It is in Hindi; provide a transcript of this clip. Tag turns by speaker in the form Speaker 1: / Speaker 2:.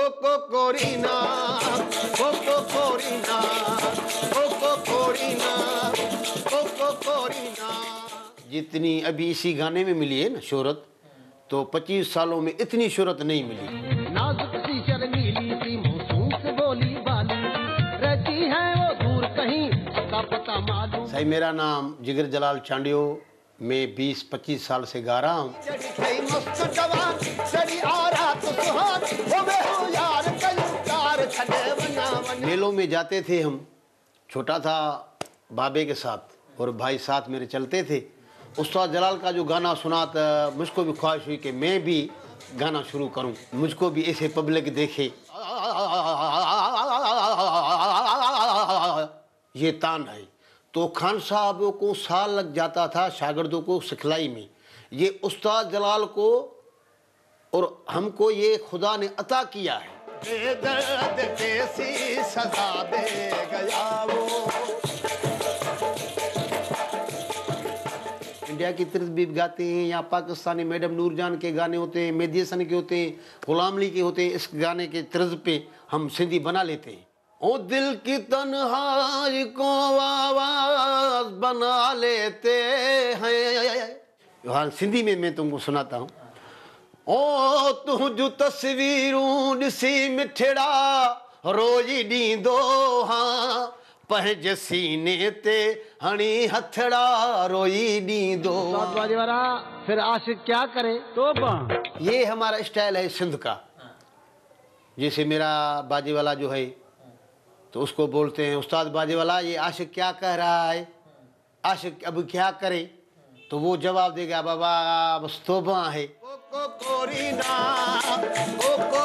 Speaker 1: कोको कोरीना, कोको कोरीना, कोको कोरीना, कोको कोरीना। जितनी अभी इसी गाने में मिली है ना शोहरत, तो 25 सालों में इतनी शोहरत नहीं मिली।
Speaker 2: नाजुक सी शर्मीली सी मासूम से बोली बाली, रहती है वो दूर कहीं पता मालूम।
Speaker 1: सही, मेरा नाम जिगर जलाल चांडियो, मैं 20-25 साल से गा रहा हूँ। मेलों में जाते थे हम, छोटा था, बाबे के साथ और भाई साथ मेरे चलते थे। उस्ताद जलाल का जो गाना सुना था, मुझको भी ख्वाहिश हुई कि मैं भी गाना शुरू करूं, मुझको भी ऐसे पब्लिक देखे। ये तान है। तो खान साहबों को साल लग जाता था शागिर्दों को सिखलाई में। ये उस्ताद जलाल को और हमको ये खुदा ने अता किया है। बेदर्द कैसी सजा दे गया वो। इंडिया की तर्ज भी गाते हैं, या पाकिस्तानी मैडम नूरजान के गाने होते हैं, मेहदी हसन के होते हैं, गुलाम अली के होते हैं। इस गाने के तर्ज पे हम सिंधी बना लेते हैं। ओ दिल की तन्हाई को आवाज बना लेते हैं। हाँ, सिंधी में मैं तुमको सुनाता हूँ। ओ तू जो तस्वीरूं ॾिसी मिठड़ा रोज़ी ॾींदो हाँ, पंहिंज सीने ते हणी हथड़ा रोई ॾींदो।
Speaker 2: बाजी वाला फिर आशिक क्या करे तोबा।
Speaker 1: ये हमारा स्टाइल है सिंध का। जैसे मेरा बाजी वाला जो है, तो उसको बोलते हैं उस्ताद बाजी वाला, ये आशिक क्या कह रहा है, आशिक अब क्या करे? तो वो जवाब देगा, बाबा बस तोबा है। Cocoa Korina, cocoa